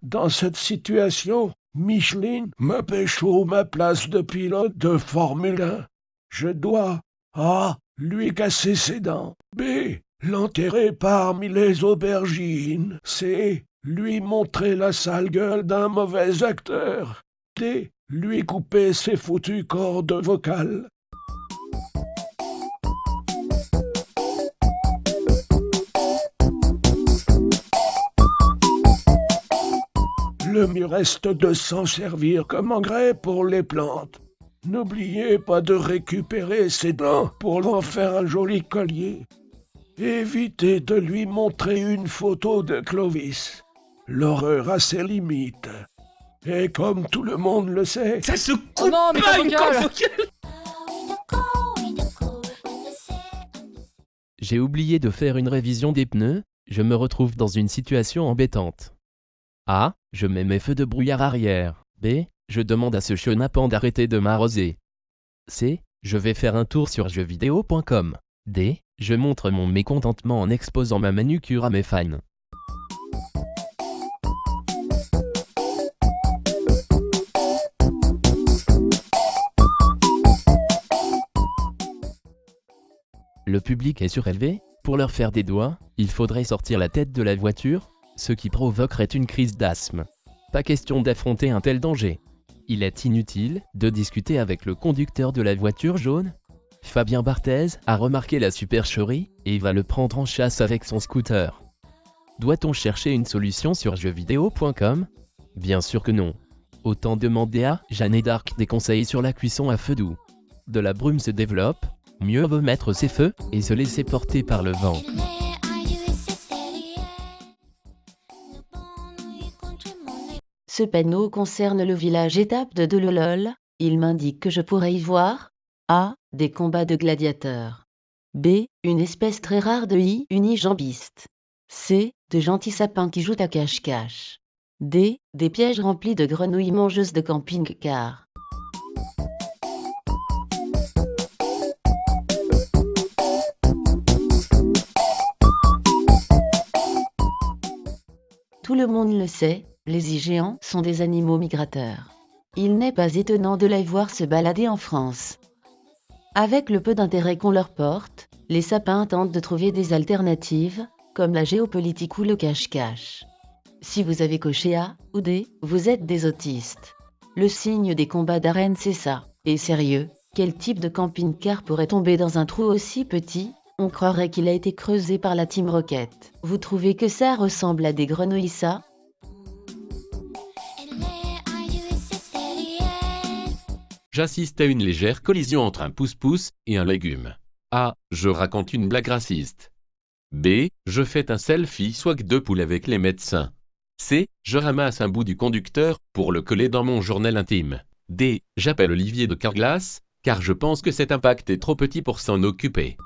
Dans cette situation, Micheline me pécho ma place de pilote de Formule 1. Je dois A. Lui casser ses dents. B. L'enterrer parmi les aubergines. C. Lui montrer la sale gueule d'un mauvais acteur. D. Lui couper ses foutues cordes vocales. Le mieux reste de s'en servir comme engrais pour les plantes. N'oubliez pas de récupérer ses dents pour en faire un joli collier. Évitez de lui montrer une photo de Clovis. L'horreur a ses limites. Et comme tout le monde le sait... Ça se coupe Oh non, mais pas pas une vocal. corde vocale. J'ai oublié de faire une révision des pneus, je me retrouve dans une situation embêtante. A. Je mets mes feux de brouillard arrière. B. Je demande à ce chenapan d'arrêter de m'arroser. C. Je vais faire un tour sur jeuxvideo.com. D. Je montre mon mécontentement en exposant ma manucure à mes fans. Le public est surélevé. Pour leur faire des doigts, il faudrait sortir la tête de la voiture, ce qui provoquerait une crise d'asthme. Pas question d'affronter un tel danger. Il est inutile de discuter avec le conducteur de la voiture jaune. Fabien Barthez a remarqué la supercherie et va le prendre en chasse avec son scooter. Doit-on chercher une solution sur jeuxvideo.com ? Bien sûr que non. Autant demander à Jeanne d'Arc des conseils sur la cuisson à feu doux. De la brume se développe, mieux vaut mettre ses feux et se laisser porter par le vent. Ce panneau concerne le village étape de Delolol. Il m'indique que je pourrais y voir A. Des combats de gladiateurs. B. Une espèce très rare de unijambistes. C. De gentils sapins qui jouent à cache-cache. D. Des pièges remplis de grenouilles mangeuses de camping-car. Tout le monde le sait, les i-géants sont des animaux migrateurs. Il n'est pas étonnant de les voir se balader en France. Avec le peu d'intérêt qu'on leur porte, les sapins tentent de trouver des alternatives, comme la géopolitique ou le cache-cache. Si vous avez coché A ou D, vous êtes des autistes. Le signe des combats d'arène, c'est ça. Et sérieux, quel type de camping-car pourrait tomber dans un trou aussi petit ? On croirait qu'il a été creusé par la Team Rocket. Vous trouvez que ça ressemble à des grenouilles, ça ? J'assiste à une légère collision entre un pouce-pouce et un légume. A. Je raconte une blague raciste. B. Je fais un selfie swag de poule avec les médecins. C. Je ramasse un bout du conducteur pour le coller dans mon journal intime. D. J'appelle Olivier de Carglass, car je pense que cet impact est trop petit pour s'en occuper.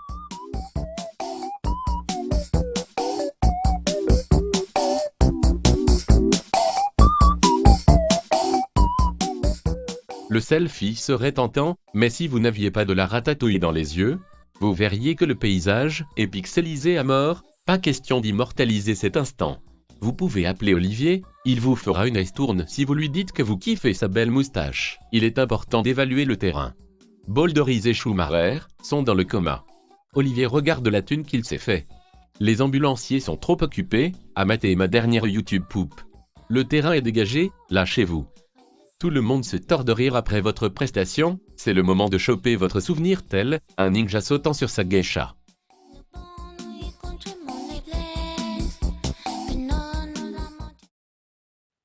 Le selfie serait tentant, mais si vous n'aviez pas de la ratatouille dans les yeux, vous verriez que le paysage est pixelisé à mort, pas question d'immortaliser cet instant. Vous pouvez appeler Olivier, il vous fera une ristourne si vous lui dites que vous kiffez sa belle moustache. Il est important d'évaluer le terrain. Bolderis et Schumacher sont dans le coma. Olivier regarde la thune qu'il s'est fait. Les ambulanciers sont trop occupés à mater ma dernière YouTube poupe. Le terrain est dégagé, lâchez-vous. Tout le monde se tord de rire après votre prestation, c'est le moment de choper votre souvenir tel un ninja sautant sur sa geisha.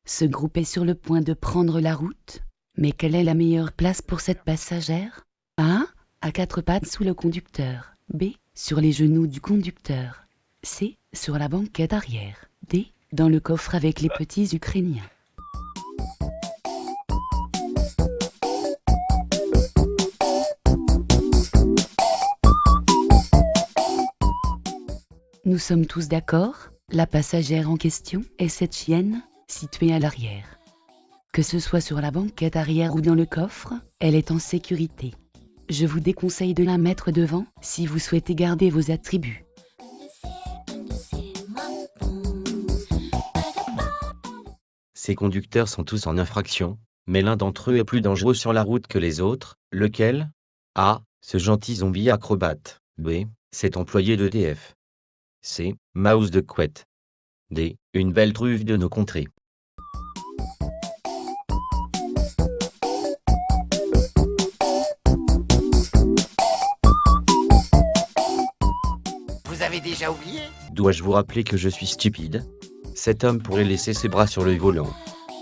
Ce groupe est sur le point de prendre la route. Mais quelle est la meilleure place pour cette passagère ? A. À quatre pattes sous le conducteur. B. Sur les genoux du conducteur. C. Sur la banquette arrière. D. Dans le coffre avec les petits Ukrainiens. Nous sommes tous d'accord, la passagère en question est cette chienne, située à l'arrière. Que ce soit sur la banquette arrière ou dans le coffre, elle est en sécurité. Je vous déconseille de la mettre devant si vous souhaitez garder vos attributs. Ces conducteurs sont tous en infraction, mais l'un d'entre eux est plus dangereux sur la route que les autres. Lequel? A. Ce gentil zombie acrobate. B. Cet employé d'EDF. C. Mouse de couette. D. Une belle truffe de nos contrées. Vous avez déjà oublié? Dois-je vous rappeler que je suis stupide? Cet homme pourrait laisser ses bras sur le volant.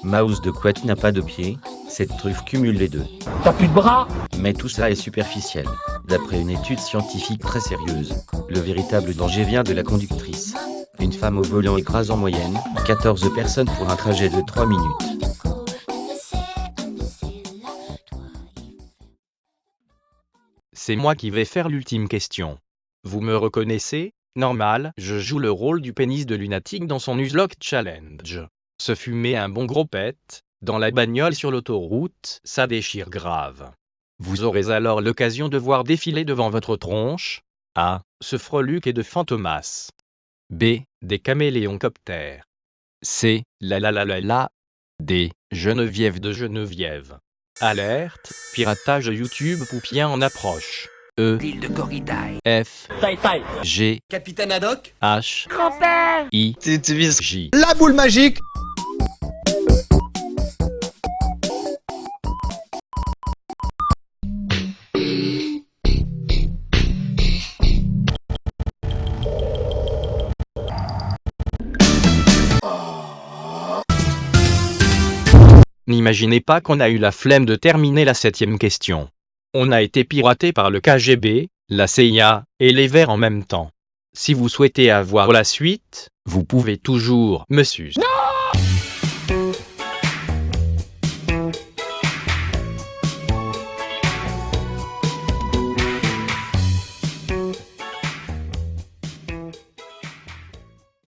Mouse de couette n'a pas de pied, cette truffe cumule les deux. T'as plus de bras? Mais tout ça est superficiel. D'après une étude scientifique très sérieuse, le véritable danger vient de la conductrice. Une femme au volant écrase en moyenne 14 personnes pour un trajet de 3 minutes. C'est moi qui vais faire l'ultime question. Vous me reconnaissez? Normal, je joue le rôle du pénis de lunatique dans son Nuzlocke Challenge. Se fumer un bon gros pet, dans la bagnole sur l'autoroute, ça déchire grave. Vous aurez alors l'occasion de voir défiler devant votre tronche A. Ce freluquet de Fantomas. B. Des caméléoncoptères. C. La. D. Geneviève de Geneviève. Alerte, piratage YouTube poupien en approche. E. L'île de Corridaille. F. G. Capitaine Haddock. H. Grand-père! I. J. La boule magique! N'imaginez pas qu'on a eu la flemme de terminer la 7e question. On a été piraté par le KGB, la CIA, et les Verts en même temps. Si vous souhaitez avoir la suite, vous pouvez toujours me sucer.